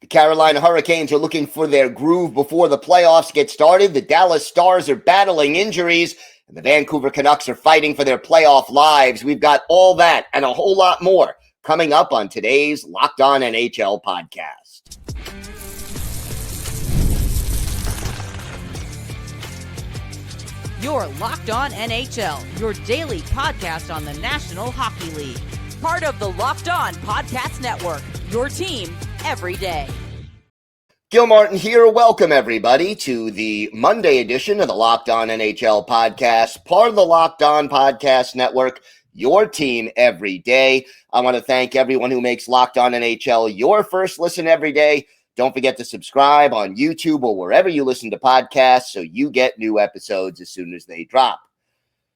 Carolina Hurricanes are looking for their groove before the playoffs get started. The Dallas Stars are battling injuries, and the Vancouver Canucks are fighting for their playoff lives. We've got all that and a whole lot more coming up on today's Locked On NHL podcast. You're Locked On NHL, your daily podcast on the National Hockey League. Part of the Locked On Podcast Network, your team every day. Gil Martin here. Welcome, everybody, to the Monday edition of the Locked On NHL podcast, part of the Locked On Podcast Network, your team every day. I want to thank everyone who makes Locked On NHL your first listen every day. Don't forget to subscribe on YouTube or wherever you listen to podcasts so you get new episodes as soon as they drop.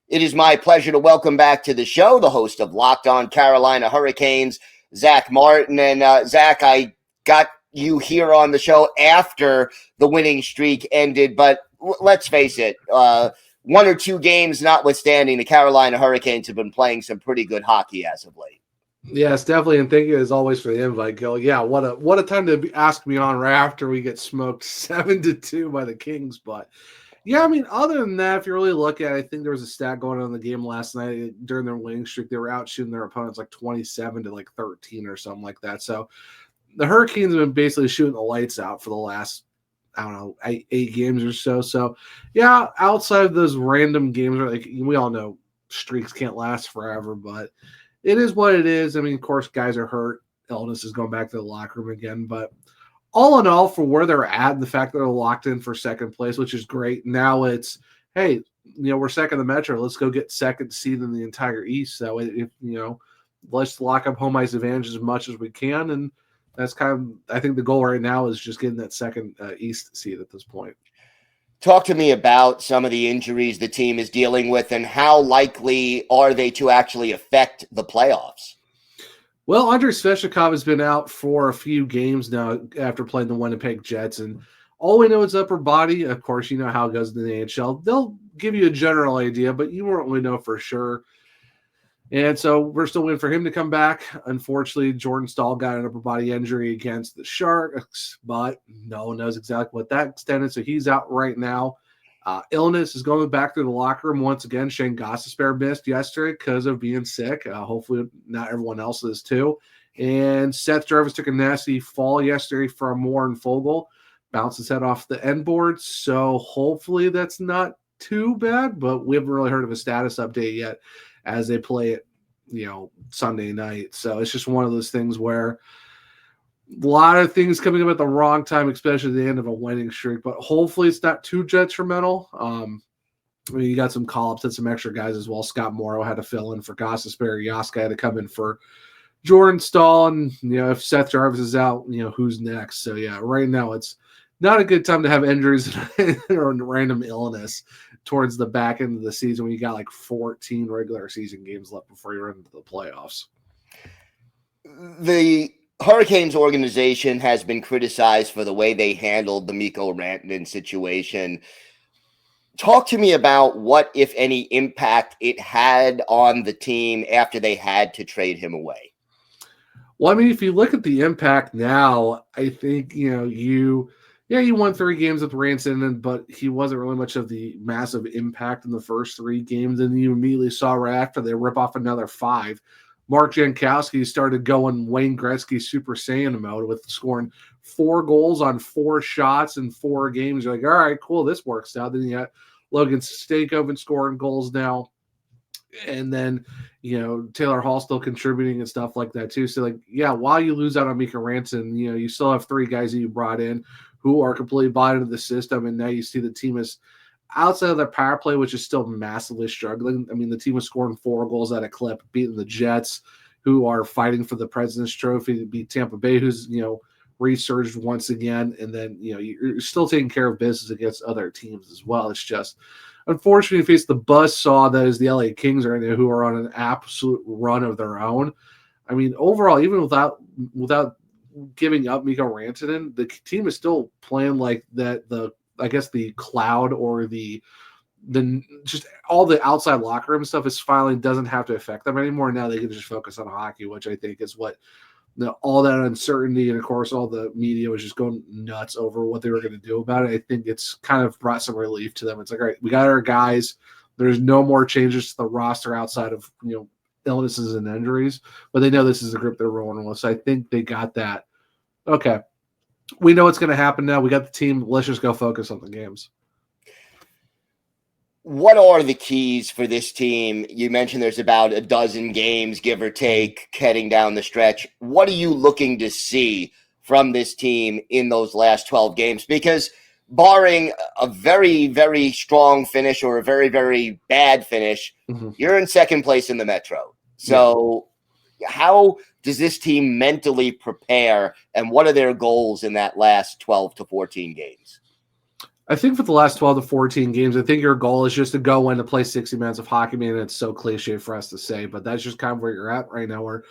It is my pleasure to welcome back to the show the host of Locked On Carolina Hurricanes, Zach Martin. And Zach, I got you here on the show after the winning streak ended, but let's face it, one or two games notwithstanding, the Carolina Hurricanes have been playing some pretty good hockey as of late. Yes, definitely, and thank you as always for the invite, Gil. Yeah, what a time to ask me on right after we get smoked 7-2 by the Kings. But yeah, I mean, other than that, if you really look at it, I think there was a stat going on in the game last night during their winning streak. They were out shooting their opponents like 27-13 or something like that. So the Hurricanes have been basically shooting the lights out for the last, I don't know, eight games or so. So yeah, outside of those random games, like we all know streaks can't last forever, but it is what it is. I mean, of course, guys are hurt. Illness is going back to the locker room again. But all in all, for where they're at and the fact that they're locked in for second place, which is great. Now it's, hey, we're second in the Metro. Let's go get second seed in the entire East. So, let's lock up home ice advantage as much as we can. And that's kind of, I think the goal right now is just getting that second East seed at this point. Talk to me about some of the injuries the team is dealing with and how likely are they to actually affect the playoffs? Well, Andrei Svechnikov has been out for a few games now after playing the Winnipeg Jets, and all we know is upper body. Of course, you know how it goes in the NHL. They'll give you a general idea, but you won't really know for sure. And so we're still waiting for him to come back. Unfortunately, Jordan Staal got an upper body injury against the Sharks, but no one knows exactly what that extended. So he's out right now. Illness is going back to the locker room once again. Shane Gostisbehere missed yesterday because of being sick. Hopefully not everyone else is too. And Seth Jarvis took a nasty fall yesterday from Warren Fogle. Bounced his head off the end board. So hopefully that's not too bad, but we haven't really heard of a status update yet as they play it, Sunday night. So it's just one of those things where a lot of things coming up at the wrong time, especially at the end of a winning streak. But hopefully it's not too detrimental. You got some call-ups and some extra guys as well. Scott Morrow had to fill in for Gostisbehere. Yaska had to come in for Jordan Staal. And, if Seth Jarvis is out, who's next? So, yeah, right now it's not a good time to have injuries or random illness towards the back end of the season when you got like 14 regular season games left before you're into the playoffs. The Hurricanes organization has been criticized for the way they handled the Mikko Rantanen situation. Talk to me about what, if any, impact it had on the team after they had to trade him away. Well, I mean, if you look at the impact now, I think, you won 3 games with Rantanen, but he wasn't really much of the massive impact in the first 3 games. And you immediately saw right after they rip off another 5. Mark Jankowski started going Wayne Gretzky Super Saiyan mode with scoring 4 goals on 4 shots in 4 games. You're like, all right, cool, this works out. Then you got Logan Stankoven scoring goals now. And then, Taylor Hall still contributing and stuff like that too. So, while you lose out on Mikko Rantanen, you still have 3 guys that you brought in who are completely bought into the system. And now you see the team is outside of their power play, which is still massively struggling. I mean, the team was scoring 4 goals at a clip, beating the Jets, who are fighting for the President's Trophy, to beat Tampa Bay, who's, resurged once again. And then, you're still taking care of business against other teams as well. It's just, unfortunately, you face the buzzsaw that is the LA Kings right now, who are on an absolute run of their own. I mean, overall, even without giving up Mikko Rantanen, the team is still playing like that. The cloud or the just all the outside locker room stuff is finally doesn't have to affect them anymore. Now they can just focus on hockey, which I think is what all that uncertainty, and of course all the media was just going nuts over what they were going to do about it. I think it's kind of brought some relief to them. It's like, all right, we got our guys. There's no more changes to the roster outside of illnesses and injuries, but they know this is the group they're rolling with. So I think they got that. Okay, we know what's going to happen now. We got the team. Let's just go focus on the games. What are the keys for this team? You mentioned there's about a dozen games, give or take, heading down the stretch. What are you looking to see from this team in those last 12 games? Because barring a very, very strong finish or a very, very bad finish, you're in second place in the Metro. So how does this team mentally prepare, and what are their goals in that last 12 to 14 games? I think for the last 12 to 14 games, I think your goal is just to go in to play 60 minutes of hockey. Man, it's so cliche for us to say, but that's just kind of where you're at right now. Where,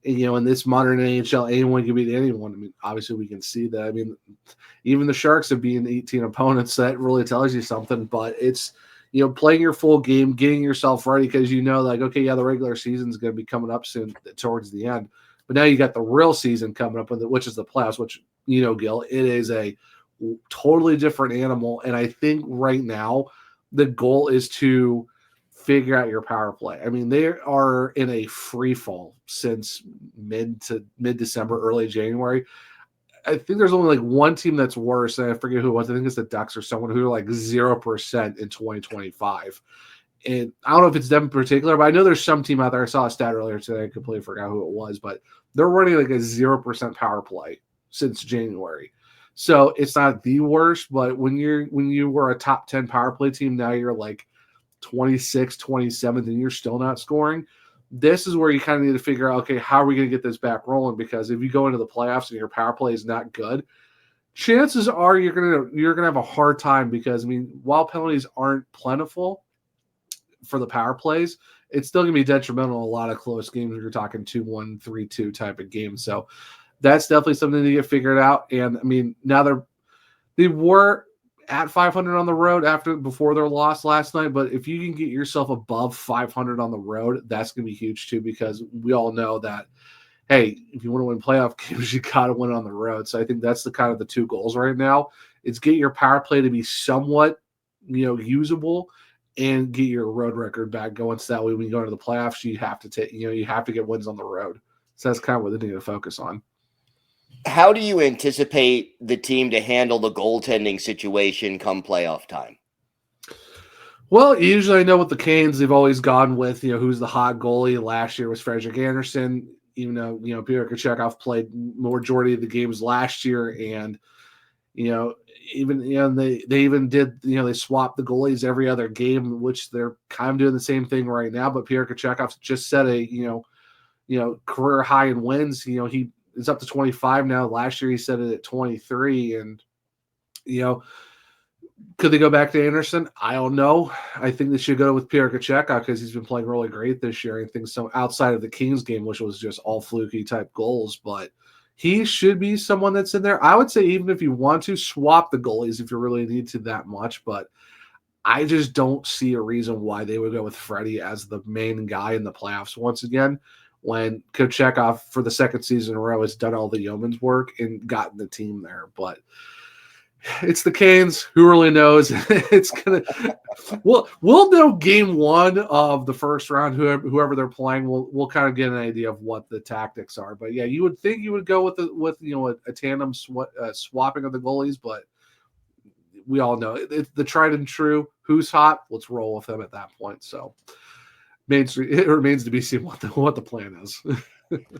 in this modern NHL, anyone can beat anyone. I mean, obviously we can see that. I mean, even the Sharks have beaten 18 opponents. That really tells you something. But it's, playing your full game, getting yourself ready, because okay, the regular season is going to be coming up soon towards the end. But now you got the real season coming up, which is the playoffs, which, Gil, it is a totally different animal. And I think right now the goal is to figure out your power play. I mean, they are in a free fall since mid-December, early January. I think there's only like one team that's worse, and I forget who it was. I think it's the Ducks or someone who are like 0% in 2025. And I don't know if it's them in particular, but I know there's some team out there. I saw a stat earlier today. I completely forgot who it was, but they're running like a 0% power play since January. So it's not the worst, but when you were a top 10 power play team, now you're like 26th, 27th, and you're still not scoring. This is where you kind of need to figure out, okay, how are we going to get this back rolling? Because if you go into the playoffs and your power play is not good, chances are you're gonna have a hard time, because while penalties aren't plentiful for the power plays, it's still gonna be detrimental in a lot of close games. You're talking 2-1, 3-2 type of game. So that's definitely something to get figured out. And now they were at 500 on the road before their loss last night. But if you can get yourself above 500 on the road, that's going to be huge too, because we all know that, hey, if you want to win playoff games, you got to win on the road. So I think that's the two goals right now. It's get your power play to be somewhat, usable, and get your road record back going. So that way, when you go into the playoffs, you have to you have to get wins on the road. So that's kind of what they need to focus on. How do you anticipate the team to handle the goaltending situation come playoff time? Well, usually I know with the Canes, they've always gone with, who's the hot goalie. Last year was Frederick Anderson. Even though, Peter Kochetkov played majority of the games last year, and, they even did, they swapped the goalies every other game, which they're kind of doing the same thing right now. But Peter Kochetkov just set a, career high in wins. He is up to 25 now. Last year he set it at 23, and could they go back to Anderson? I don't know. I think they should go with Pierre Kochetkov because he's been playing really great this year. I think so, outside of the Kings game, which was just all fluky type goals, but he should be someone that's in there. I would say even if you want to swap the goalies if you really need to that much, but I just don't see a reason why they would go with Freddie as the main guy in the playoffs once again, when Kochetkov for the second season in a row has done all the yeoman's work and gotten the team there. But it's the Canes. Who really knows? It's gonna. We'll know game one of the first round. Whoever they're playing, we'll kind of get an idea of what the tactics are. But yeah, you would think you would go with a tandem swapping of the goalies, but we all know it's the tried and true. Who's hot? Let's roll with them at that point. So. It remains to be seen what the plan is.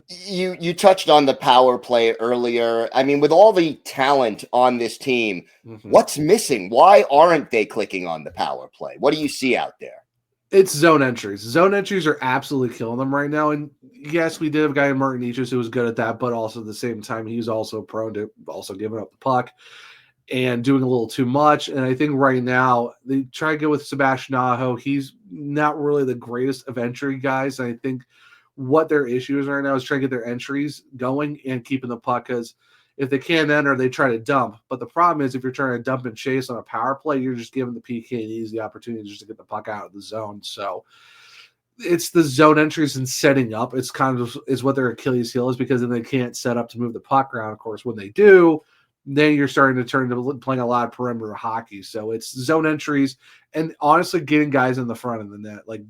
You touched on the power play earlier. With all the talent on this team, what's missing? Why aren't they clicking on the power play? What do you see out there? It's zone entries. Zone entries are absolutely killing them right now. And yes, we did have a guy in Martin Nichus who was good at that, but also at the same time, he's also prone to also giving up the puck and doing a little too much. And I think right now they try to go with Sebastian Aho. He's not really the greatest of entry guys. And I think what their issue is right now is trying to get their entries going and keeping the puck, because if they can't enter, they try to dump. But the problem is if you're trying to dump and chase on a power play, you're just giving the PKDs the opportunity just to get the puck out of the zone. So it's the zone entries and setting up. It's kind of is what their Achilles heel is, because then they can't set up to move the puck around. Of course, when they do, then you're starting to turn to playing a lot of perimeter hockey. So it's zone entries and honestly getting guys in the front of the net. Like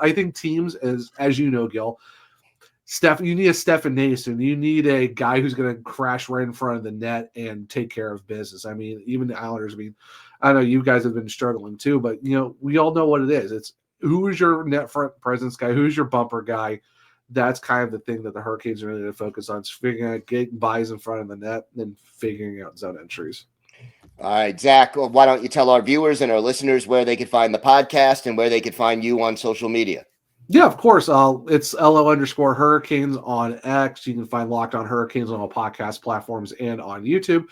I think teams, as you know, Gil, you need a Stefan Nason. You need a guy who's going to crash right in front of the net and take care of business. I mean, even the Islanders. I mean, I know you guys have been struggling too, but we all know what it is. It's who is your net front presence guy, who's your bumper guy. That's kind of the thing that the Hurricanes are really going to focus on: is figuring out getting buys in front of the net, and then figuring out zone entries. All right, Zach, why don't you tell our viewers and our listeners where they could find the podcast and where they could find you on social media? Yeah, of course. It's LO_Hurricanes on X. You can find Locked On Hurricanes on all podcast platforms and on YouTube.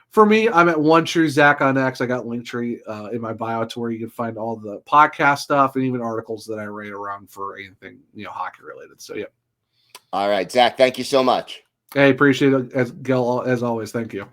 For me, I'm at One True Zach on X. I got Linktree in my bio to where you can find all the podcast stuff and even articles that I write around for anything hockey related. So yeah. All right, Zach, thank you so much. Hey, appreciate it, Gil, as always. Thank you.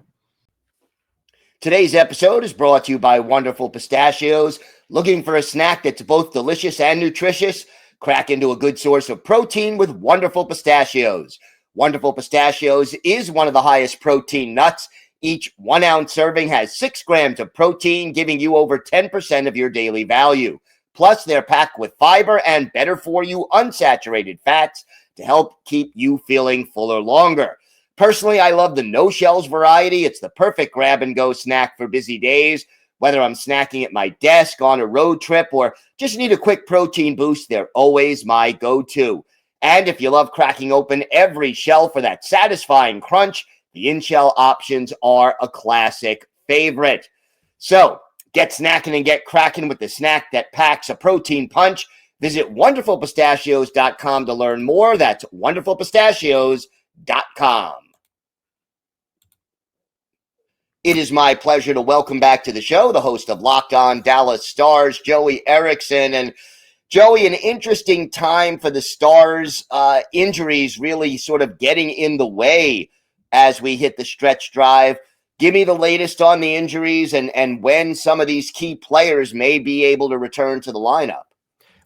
Today's episode is brought to you by Wonderful Pistachios. Looking for a snack that's both delicious and nutritious? Crack into a good source of protein with Wonderful Pistachios. Wonderful Pistachios is one of the highest protein nuts. Each 1 ounce serving has 6 grams of protein, giving you over 10% of your daily value. Plus, they're packed with fiber and better for you unsaturated fats to help keep you feeling fuller longer. Personally, I love the no shells variety. It's the perfect grab and go snack for busy days. Whether I'm snacking at my desk, on a road trip, or just need a quick protein boost, they're always my go-to. And if you love cracking open every shell for that satisfying crunch, the in-shell options are a classic favorite. So get snacking and get cracking with the snack that packs a protein punch. Visit wonderfulpistachios.com to learn more. That's wonderfulpistachios.com. It is my pleasure to welcome back to the show the host of Locked On Dallas Stars, Joey Erickson. And Joey, an interesting time for the Stars. Injuries really sort of getting in the way as we hit the stretch drive. Give me the latest on the injuries and when some of these key players may be able to return to the lineup.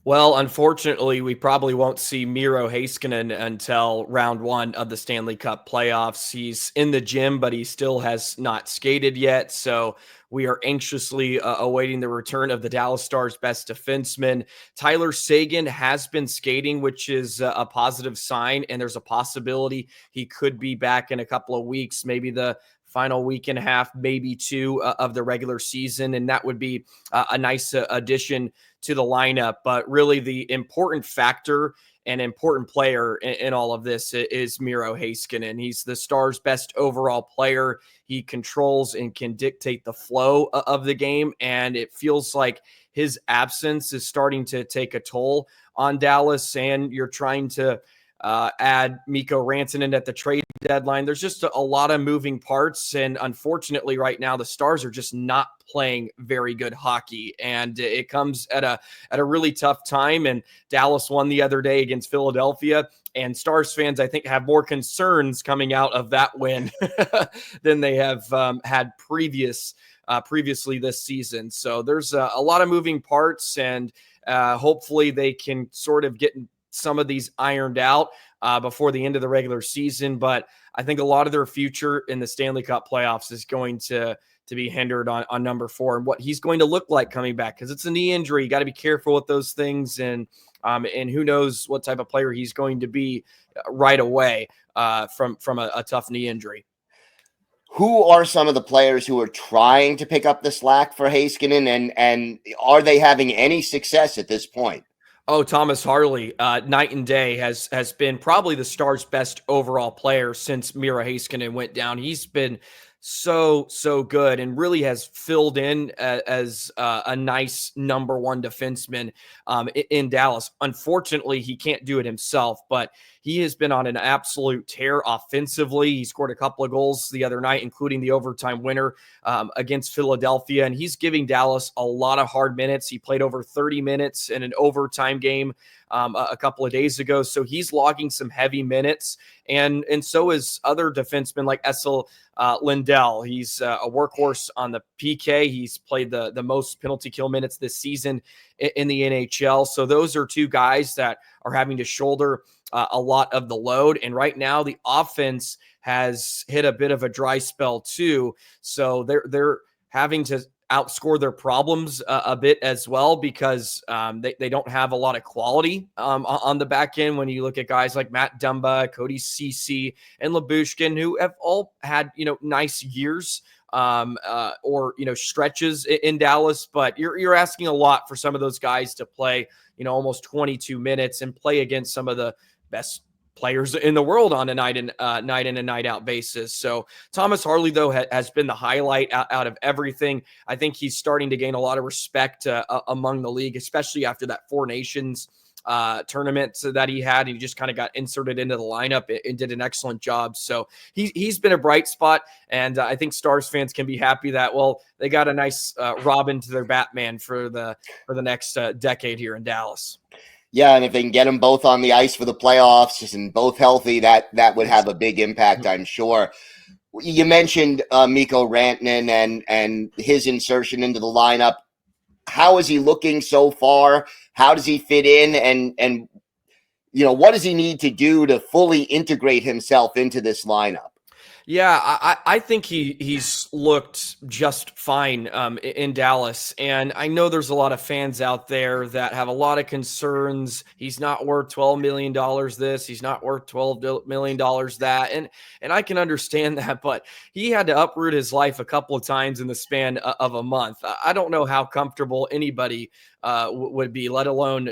Well, unfortunately, we probably won't see Miro Heiskanen until round 1 of the Stanley Cup playoffs. He's in the gym, but he still has not skated yet. So we are anxiously awaiting the return of the Dallas Stars' best defenseman. Tyler Seguin has been skating, which is a positive sign, and there's a possibility he could be back in a couple of weeks, maybe the final week and a half, maybe 2 of the regular season, and that would be a nice addition to the lineup. But really the important factor and important player in all of this is Miro Heiskanen. He's the Stars' best overall player. He controls and can dictate the flow of the game, and it feels like his absence is starting to take a toll on Dallas, and you're trying to add Mikko Rantanen at the trade deadline. There's just a lot of moving parts, and unfortunately right now the Stars are just not playing very good hockey, and it comes at a really tough time. And Dallas won the other day against Philadelphia, and Stars fans, I think, have more concerns coming out of that win than they have had previously this season. So there's a lot of moving parts, and hopefully they can sort of get some of these ironed out before the end of the regular season. But I think a lot of their future in the Stanley Cup playoffs is going to be hindered on number 4 and what he's going to look like coming back, because it's a knee injury. You got to be careful with those things, and who knows what type of player he's going to be right away from a tough knee injury. Who are some of the players who are trying to pick up the slack for Heiskanen, and are they having any success at this point? Oh, Thomas Harley, night and day, has been probably the Stars' best overall player since Miro Heiskanen went down. He's been so good and really has filled in as a nice number 1 defenseman in Dallas. Unfortunately, he can't do it himself, but he has been on an absolute tear offensively. He scored a couple of goals the other night, including the overtime winner against Philadelphia, and he's giving Dallas a lot of hard minutes. He played over 30 minutes in an overtime game a couple of days ago. So he's logging some heavy minutes, and so is other defensemen like Essel Lindell. He's a workhorse on the PK. He's played the most penalty kill minutes this season in the NHL. So those are two guys that are having to shoulder a lot of the load. And right now the offense has hit a bit of a dry spell too. So they're having to outscore their problems a bit as well, because they don't have a lot of quality on the back end. When you look at guys like Matt Dumba, Cody Ceci, and Labushkin, who have all had, nice years or, stretches in Dallas, but you're asking a lot for some of those guys to play, almost 22 minutes and play against some of the best players in the world on a night in and night out basis. So Thomas Harley, though, has been the highlight out of everything. I think he's starting to gain a lot of respect among the league, especially after that Four Nations tournament that he had. He just kind of got inserted into the lineup and did an excellent job. So he's been a bright spot, and I think Stars fans can be happy that, well, they got a nice Robin to their Batman for the next decade here in Dallas. Yeah, and if they can get them both on the ice for the playoffs and both healthy, that would have a big impact, I'm sure. You mentioned Mikko Rantanen and his insertion into the lineup. How is he looking so far? How does he fit in? And what does he need to do to fully integrate himself into this lineup? Yeah, I think he's looked just fine in Dallas. And I know there's a lot of fans out there that have a lot of concerns. He's not worth $12 million this. He's not worth $12 million that. And I can understand that, but he had to uproot his life a couple of times in the span of a month. I don't know how comfortable anybody would be, let alone,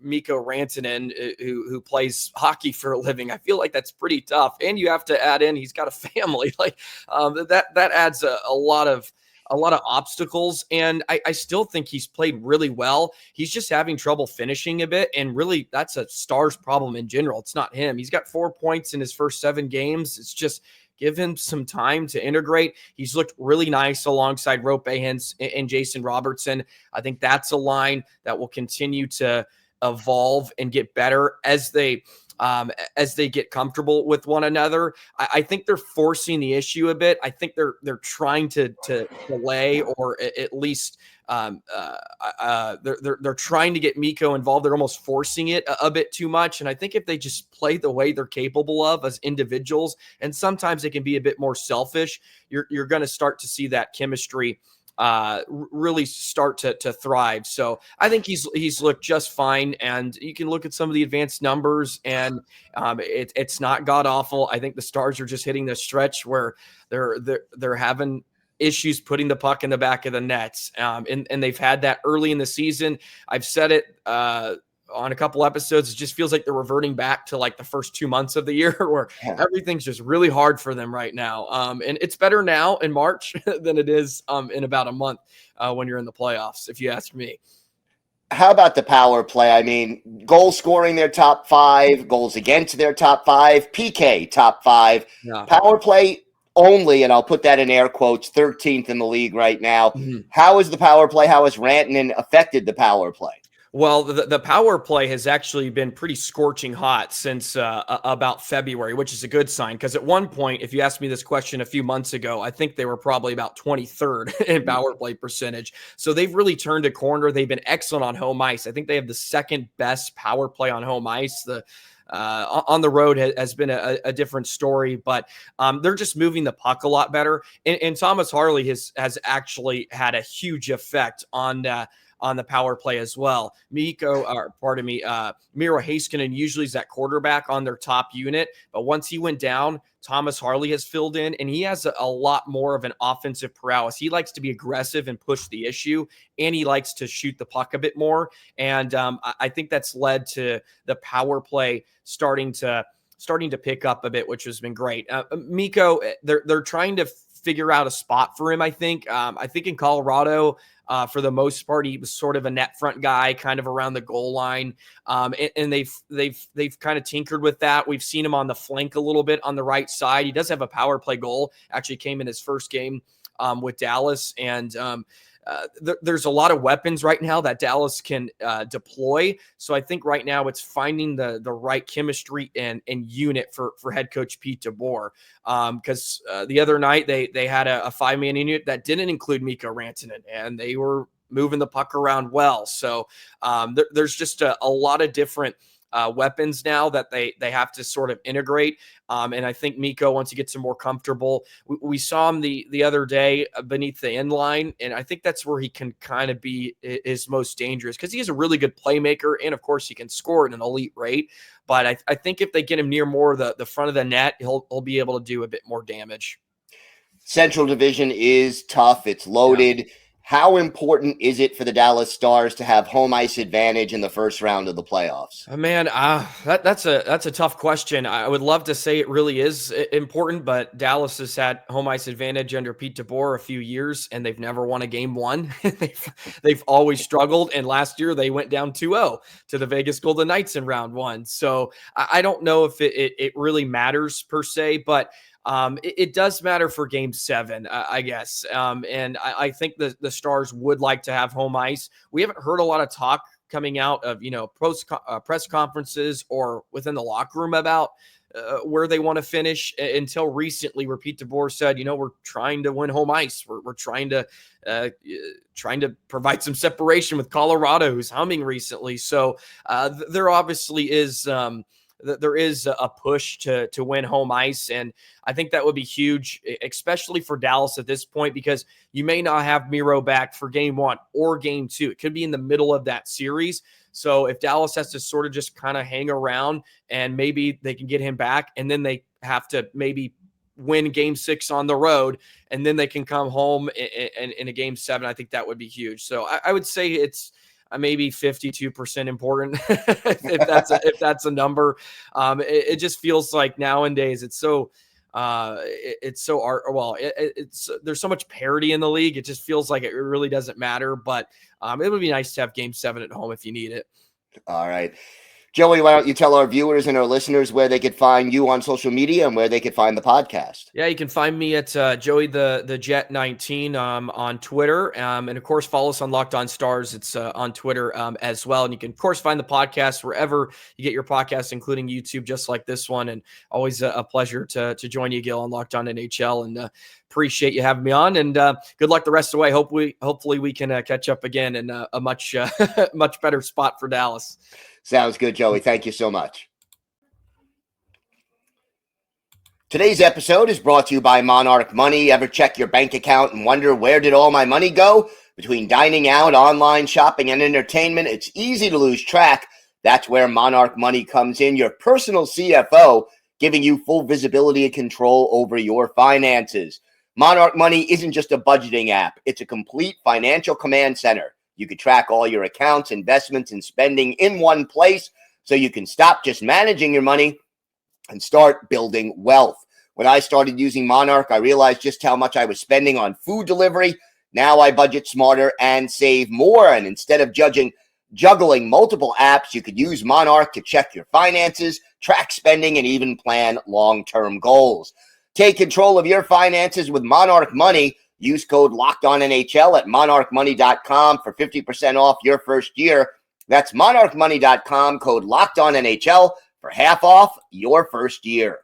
Mikko Rantanen, who plays hockey for a living. I feel like that's pretty tough. And you have to add in, he's got a family. Like that adds a lot of obstacles. And I still think he's played really well. He's just having trouble finishing a bit. And really, that's a Stars problem in general. It's not him. He's got 4 points in his first 7 games. It's just give him some time to integrate. He's looked really nice alongside Rope Ahens and Jason Robertson. I think that's a line that will continue to evolve and get better as they get comfortable with one another. I think they're forcing the issue a bit. I think they're trying to delay, or at least they're trying to get Mikko involved. They're almost forcing it a bit too much. And I think if they just play the way they're capable of as individuals, and sometimes they can be a bit more selfish, you're going to start to see that chemistry really start to thrive. So I think he's looked just fine, and you can look at some of the advanced numbers, and it's not god awful. I think the Stars are just hitting the stretch where they're having issues putting the puck in the back of the nets, and they've had that early in the season. I've said it on a couple episodes. It just feels like they're reverting back to like the first 2 months of the year where everything's just really hard for them right now. And it's better now in March than it is in about a month when you're in the playoffs, if you ask me. How about the power play? I mean, goal scoring, their top 5, goals against their top 5, PK top 5, power play only, and I'll put that in air quotes, 13th in the league right now. Mm-hmm. How is the power play? How has Rantanen affected the power play? Well, the power play has actually been pretty scorching hot since about February, which is a good sign, because at one point, if you asked me this question a few months ago, I think they were probably about 23rd in power play percentage. So they've really turned a corner. They've been excellent on home ice. I think they have the second best power play on home ice. On the road has been a different story, but they're just moving the puck a lot better. And Thomas Harley has actually had a huge effect on the power play as well. Miro Heiskanen usually is that quarterback on their top unit, but once he went down, Thomas Harley has filled in, and he has a lot more of an offensive prowess. He likes to be aggressive and push the issue, and he likes to shoot the puck a bit more. And I think that's led to the power play starting to pick up a bit, which has been great. Mikko, they're trying to figure out a spot for him. I think in Colorado, for the most part, he was sort of a net front guy, kind of around the goal line. And they've kind of tinkered with that. We've seen him on the flank a little bit on the right side. He does have a power play goal. Actually came in his first game with Dallas, and there's a lot of weapons right now that Dallas can deploy. So I think right now it's finding the right chemistry and unit for head coach Pete DeBoer. Because the other night they had a 5-man unit that didn't include Mikko Rantanen, and they were moving the puck around well. So there's just a lot of different weapons now that they have to sort of integrate. And I think Mikko, once he gets more comfortable, we saw him the other day beneath the end line. And I think that's where he can kind of be his most dangerous, because he is a really good playmaker. And of course he can score at an elite rate. But I think if they get him near more the front of the net, he'll be able to do a bit more damage. Central Division is tough. It's loaded. Yeah. How important is it for the Dallas Stars to have home ice advantage in the first round of the playoffs? Man, that's a tough question. I would love to say it really is important, but Dallas has had home ice advantage under Pete DeBoer a few years, and they've never won a game one. they've always struggled, and last year they went down 2-0 to the Vegas Golden Knights in round one. So I don't know if it really matters per se, but it does matter for game 7, I guess. And I think the Stars would like to have home ice. We haven't heard a lot of talk coming out of, press conferences or within the locker room about where they want to finish until recently, where Pete DeBoer said, we're trying to win home ice. We're trying to provide some separation with Colorado, who's humming recently. So there obviously is there is a push to win home ice. And I think that would be huge, especially for Dallas at this point, because you may not have Miro back for game 1 or game 2. It could be in the middle of that series. So if Dallas has to sort of just kind of hang around, and maybe they can get him back, and then they have to maybe win game 6 on the road, and then they can come home in a game 7, I think that would be huge. So I would say it's maybe 52% important if that's a number. It just feels like nowadays it's so there's so much parity in the league. It just feels like it really doesn't matter, but it would be nice to have game 7 at home if you need it. All right. Joey, why don't you tell our viewers and our listeners where they could find you on social media and where they could find the podcast? Yeah, you can find me at Joey the Jet 19 on Twitter, and of course follow us on Locked On Stars. It's on Twitter as well, and you can of course find the podcast wherever you get your podcasts, including YouTube, just like this one. And always a pleasure to join you, Gil, on Locked On NHL, and appreciate you having me on. And good luck the rest of the way. Hopefully we can catch up again in a much much better spot for Dallas. Sounds good, Joey. Thank you so much. Today's episode is brought to you by Monarch Money. Ever check your bank account and wonder, where did all my money go? Between dining out, online shopping, and entertainment, it's easy to lose track. That's where Monarch Money comes in, your personal CFO, giving you full visibility and control over your finances. Monarch Money isn't just a budgeting app. It's a complete financial command center. You can track all your accounts, investments, and spending in one place, so you can stop just managing your money and start building wealth. When I started using Monarch, I realized just how much I was spending on food delivery. Now I budget smarter and save more. And instead of juggling multiple apps, you could use Monarch to check your finances, track spending, and even plan long-term goals. Take control of your finances with Monarch Money. Use code LOCKEDONNHL at monarchmoney.com for 50% off your first year. That's monarchmoney.com, code LOCKEDONNHL for half off your first year.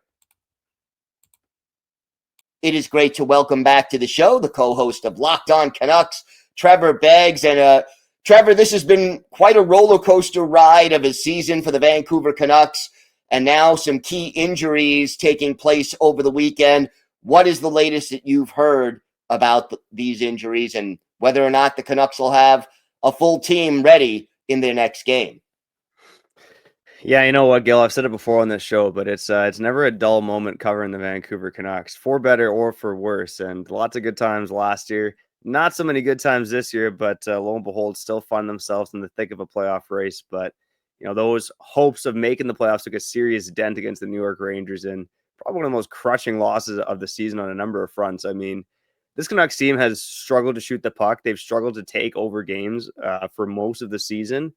It is great to welcome back to the show the co-host of Locked On Canucks, Trevor Beggs. And Trevor, this has been quite a roller coaster ride of a season for the Vancouver Canucks, and now some key injuries taking place over the weekend. What is the latest that you've heard about these injuries, and whether or not the Canucks will have a full team ready in their next game? Yeah, you know what, Gil? I've said it before on this show, but it's never a dull moment covering the Vancouver Canucks, for better or for worse. And lots of good times last year, not so many good times this year, but lo and behold, still find themselves in the thick of a playoff race. But those hopes of making the playoffs took a serious dent against the New York Rangers, and probably one of the most crushing losses of the season on a number of fronts. I mean, this Canucks team has struggled to shoot the puck. They've struggled to take over games for most of the season.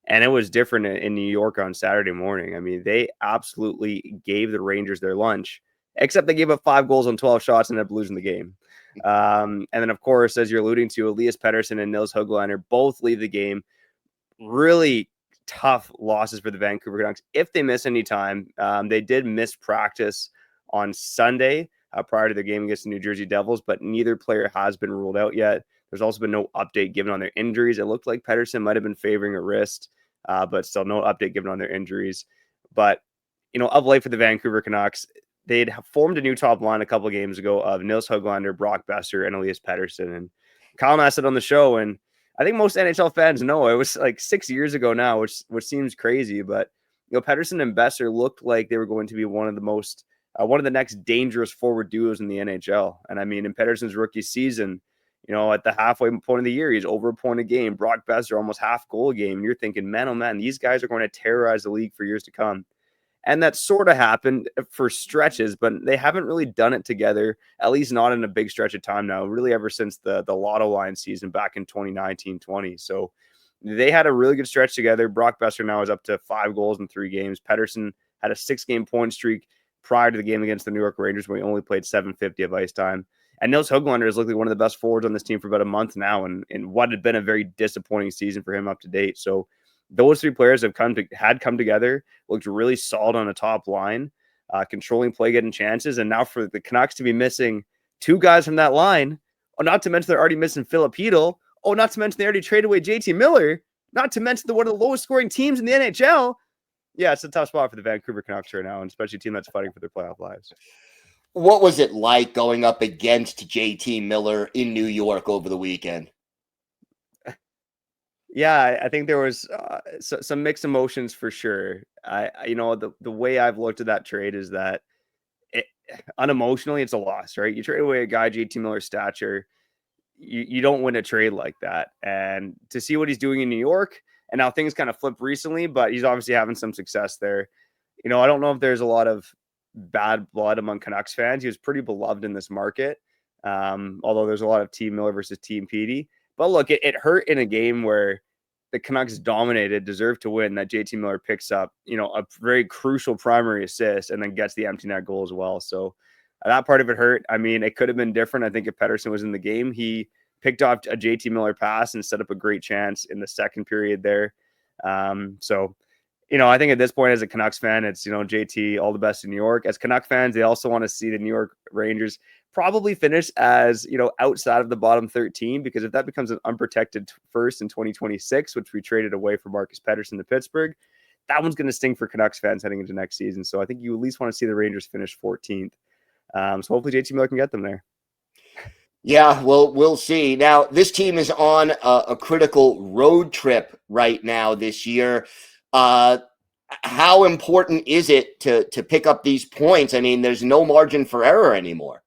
And it was different in New York on Saturday morning. I mean, they absolutely gave the Rangers their lunch, except they gave up 5 goals on 12 shots and ended up losing the game. And then, of course, as you're alluding to, Elias Pettersson and Nils Höglander both leave the game. Really tough losses for the Vancouver Canucks if they miss any time. They did miss practice on Sunday prior to their game against the New Jersey Devils, but neither player has been ruled out yet. There's also been no update given on their injuries. It looked like Pettersson might have been favoring a wrist, but still no update given on their injuries. But, of late for the Vancouver Canucks, they'd formed a new top line a couple of games ago of Nils Höglander, Brock Besser, and Elias Pettersson. And Kyle and I said on the show, and I think most NHL fans know it was like 6 years ago now, which seems crazy, but Pettersson and Besser looked like they were going to be one of the next dangerous forward duos in the NHL. And I mean, in Pettersson's rookie season, at the halfway point of the year, he's over a point a game. Brock Besser almost half goal a game. And you're thinking, man, oh man, these guys are going to terrorize the league for years to come. And that sort of happened for stretches, but they haven't really done it together, at least not in a big stretch of time now, really ever since the Lotto Line season back in 2019-20. So they had a really good stretch together. Brock Besser now is up to 5 goals in 3 games. Pettersson had a 6-game point streak prior to the game against the New York Rangers when he only played 750 of ice time. And Nils Höglander is looking like one of the best forwards on this team for about a month now, and what had been a very disappointing season for him up to date. So those 3 players had come together, looked really solid on a top line, controlling play, getting chances. And now for the Canucks to be missing 2 guys from that line, not to mention they're already missing Philip Hedl, not to mention they already traded away JT Miller, not to mention one of the lowest scoring teams in the NHL. Yeah, it's a tough spot for the Vancouver Canucks right now, and especially a team that's fighting for their playoff lives. What was it like going up against JT Miller in New York over the weekend? Yeah, I think there was some mixed emotions for sure. The way I've looked at that trade is that unemotionally, it's a loss, right? You trade away a guy JT Miller's stature, you don't win a trade like that. And to see what he's doing in New York, and now things kind of flipped recently, but he's obviously having some success there. I don't know if there's a lot of bad blood among Canucks fans. He was pretty beloved in this market, although there's a lot of Team Miller versus Team Petey. But look, it hurt in a game where the Canucks dominated, deserved to win, that JT Miller picks up, a very crucial primary assist and then gets the empty net goal as well. So that part of it hurt. I mean, it could have been different. I think if Pettersson was in the game, he picked off a JT Miller pass and set up a great chance in the second period there. I think at this point as a Canucks fan, it's, JT, all the best in New York. As Canuck fans, they also want to see the New York Rangers probably finish as, outside of the bottom 13, because if that becomes an unprotected first in 2026, which we traded away for Marcus Pettersson to Pittsburgh, that one's going to sting for Canucks fans heading into next season. So I think you at least want to see the Rangers finish 14th. So hopefully JT Miller can get them there. Yeah, well, we'll see. Now, this team is on a critical road trip right now this year. How important is it to pick up these points? I mean, there's no margin for error anymore.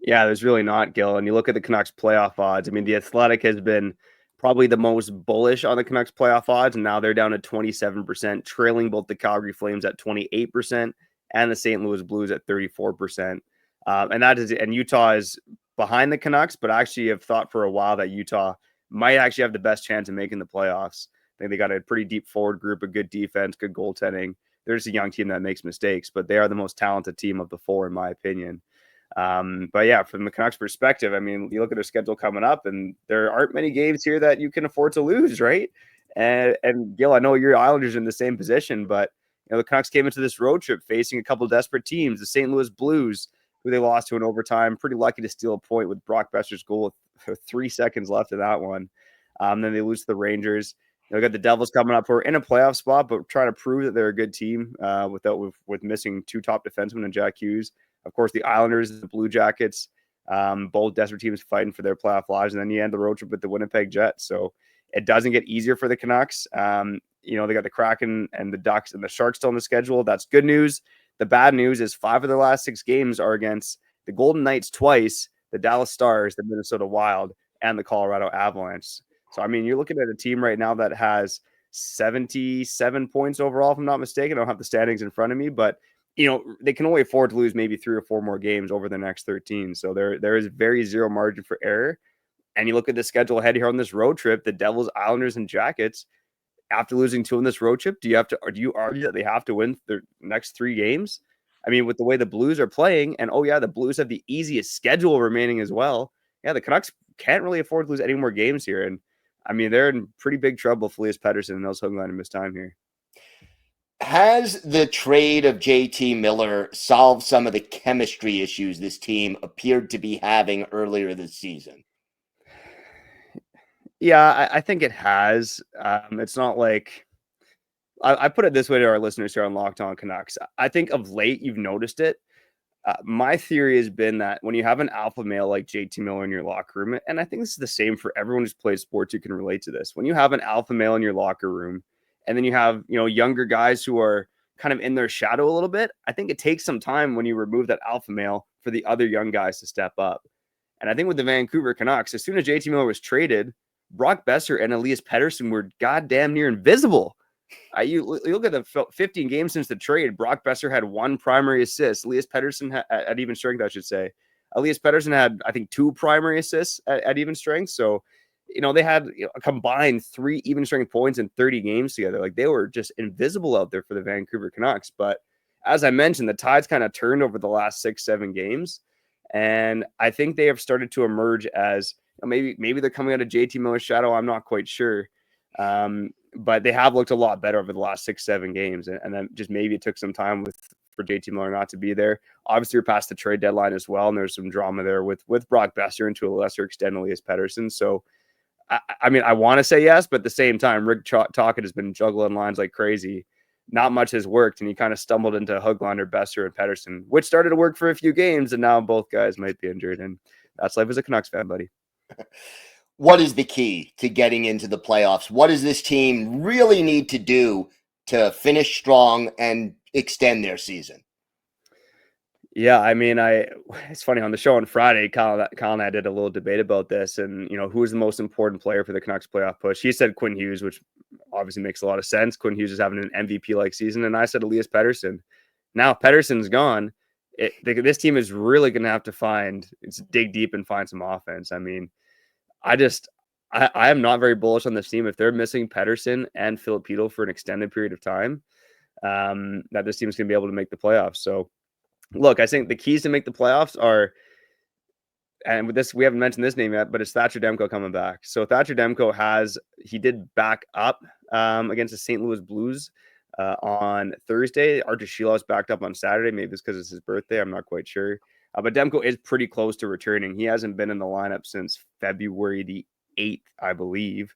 Yeah, there's really not, Gil. And you look at the Canucks playoff odds. I mean, the Athletic has been probably the most bullish on the Canucks playoff odds, and now they're down to 27%, trailing both the Calgary Flames at 28% and the St. Louis Blues at 34%. And Utah is behind the Canucks, but actually have thought for a while that Utah might actually have the best chance of making the playoffs. I think they got a pretty deep forward group, a good defense, good goaltending. They're just a young team that makes mistakes, but they are the most talented team of the 4, in my opinion. But yeah, from the Canucks perspective, I mean, you look at their schedule coming up, and there aren't many games here that you can afford to lose, right? And Gil, I know your Islanders are in the same position, but the Canucks came into this road trip facing a couple of desperate teams, the St. Louis Blues, who they lost to in overtime. Pretty lucky to steal a point with Brock Besser's goal with 3 seconds left in that one. Then they lose to the Rangers. They got the Devils coming up, who are in a playoff spot, but trying to prove that they're a good team with missing 2 top defensemen and Jack Hughes. Of course, the Islanders, the Blue Jackets, both desperate teams fighting for their playoff lives. And then you end the road trip with the Winnipeg Jets. So it doesn't get easier for the Canucks. They got the Kraken and the Ducks and the Sharks still on the schedule. That's good news. The bad news is 5 of their last 6 games are against the Golden Knights twice, the Dallas Stars, the Minnesota Wild, and the Colorado Avalanche. So, I mean, you're looking at a team right now that has 77 points overall, if I'm not mistaken. I don't have the standings in front of me, but, they can only afford to lose maybe 3 or 4 more games over the next 13. So there is very zero margin for error. And you look at the schedule ahead here on this road trip, the Devils, Islanders, and Jackets. After losing 2 on this road trip, do you argue that they have to win their next 3 games? I mean, with the way the Blues are playing, and oh yeah, the Blues have the easiest schedule remaining as well. Yeah, the Canucks can't really afford to lose any more games here. And I mean, they're in pretty big trouble if Elias Pettersson and Nils Höglander miss time here. Has the trade of JT Miller solved some of the chemistry issues this team appeared to be having earlier this season? Yeah, I think it has. It's not like I put it this way to our listeners here on Locked On Canucks. I think of late you've noticed it. My theory has been that when you have an alpha male like JT Miller in your locker room, and I think this is the same for everyone who's played sports who can relate to this. When you have an alpha male in your locker room, and then you have younger guys who are kind of in their shadow a little bit, I think it takes some time when you remove that alpha male for the other young guys to step up. And I think with the Vancouver Canucks, as soon as JT Miller was traded, Brock Besser and Elias Pettersson were goddamn near invisible. You look at the 15 games since the trade. Brock Besser had 1 primary assist. Elias Pettersson at even strength, I should say. Elias Pettersson had, I think, 2 primary assists at even strength. So, they had a combined 3 even strength points in 30 games together. Like, they were just invisible out there for the Vancouver Canucks. But as I mentioned, the tides kind of turned over the last 6-7 games, and I think they have started to emerge as maybe they're coming out of JT Miller's shadow. I'm not quite sure. But they have looked a lot better over the last 6-7 games. And then just maybe it took some time for JT Miller not to be there. Obviously, we're past the trade deadline as well. And there's some drama there with Brock Besser and to a lesser extent, Elias Pettersson. So, I mean, I want to say yes, but at the same time, Rick Tocchet has been juggling lines like crazy. Not much has worked. And he kind of stumbled into Höglander, Besser, and Pettersson, which started to work for a few games. And now both guys might be injured. And that's life as a Canucks fan, buddy. What is the key to getting into the playoffs? What does this team really need to do to finish strong and extend their season? Yeah, I mean, it's funny, on the show on Friday, Kyle and I did a little debate about this, and who is the most important player for the Canucks playoff push? He said Quinn Hughes, which obviously makes a lot of sense. Quinn Hughes is having an MVP-like season, and I said Elias Pettersson. Now Pettersson's gone. This team is really going to have to dig deep and find some offense. I mean, I am not very bullish on this team. If they're missing Pettersson and Filipino for an extended period of time, that this team is going to be able to make the playoffs. So, look, I think the keys to make the playoffs are, and with this, we haven't mentioned this name yet, but it's Thatcher Demko coming back. So Thatcher Demko he did back up against the St. Louis Blues on Thursday. Artur Shilov's backed up on Saturday. Maybe it's because it's his birthday. I'm not quite sure. But Demko is pretty close to returning. He hasn't been in the lineup since February the 8th, I believe.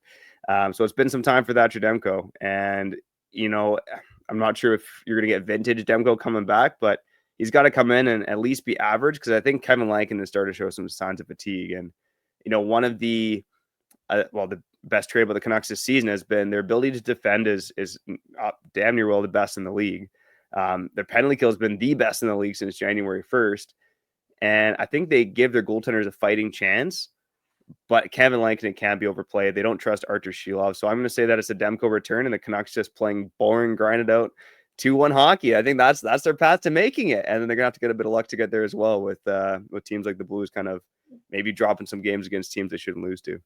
So it's been some time for Thatcher Demko. And, I'm not sure if you're going to get vintage Demko coming back, but he's got to come in and at least be average, because I think Kevin Lankin has started to show some signs of fatigue. And, one of the best trait about the Canucks this season has been their ability to defend is damn near well the best in the league. Their penalty kill has been the best in the league since January 1st. And I think they give their goaltenders a fighting chance, but Kevin Lankin can't be overplayed. They don't trust Artur Shilov. So I'm going to say that it's a Demko return, and the Canucks just playing boring, grinded out 2-1 hockey. I think that's their path to making it. And then they're going to have to get a bit of luck to get there as well with teams like the Blues kind of maybe dropping some games against teams they shouldn't lose to.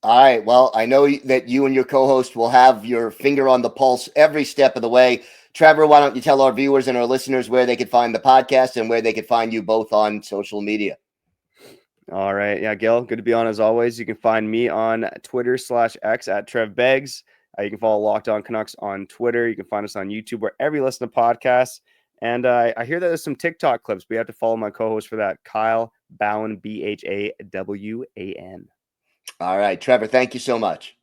All right. Well, I know that you and your co-host will have your finger on the pulse every step of the way. Trevor, why don't you tell our viewers and our listeners where they could find the podcast and where they could find you both on social media? All right. Yeah, Gil, good to be on as always. You can find me on Twitter/X at TrevBeggs. You can follow Locked On Canucks on Twitter. You can find us on YouTube, wherever you listen to podcasts. And I hear that there's some TikTok clips, but you have to follow my co-host for that, Kyle Bowen, Bhawan. All right, Trevor, thank you so much.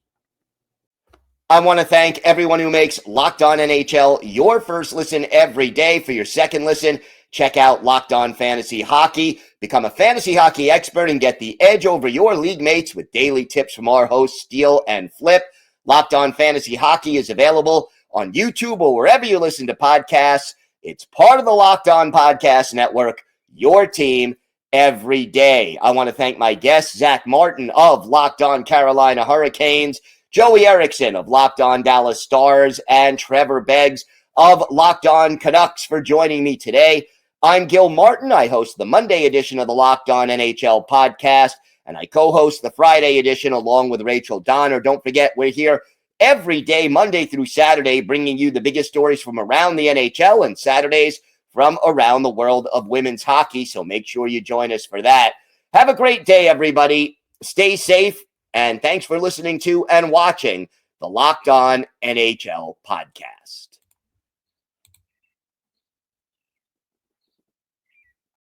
I want to thank everyone who makes Locked On NHL your first listen every day. For your second listen, check out Locked On Fantasy Hockey. Become a fantasy hockey expert and get the edge over your league mates with daily tips from our hosts, Steele and Flip. Locked On Fantasy Hockey is available on YouTube or wherever you listen to podcasts. It's part of the Locked On Podcast Network, your team every day. I want to thank my guests, Zach Martin of Locked On Carolina Hurricanes, Joey Erickson of Locked On Dallas Stars, and Trevor Beggs of Locked On Canucks for joining me today. I'm Gil Martin. I host the Monday edition of the Locked On NHL podcast, and I co-host the Friday edition along with Rachel Donner. Don't forget, we're here every day, Monday through Saturday, bringing you the biggest stories from around the NHL, and Saturdays from around the world of women's hockey. So make sure you join us for that. Have a great day, everybody. Stay safe, and thanks for listening to and watching the Locked On NHL podcast.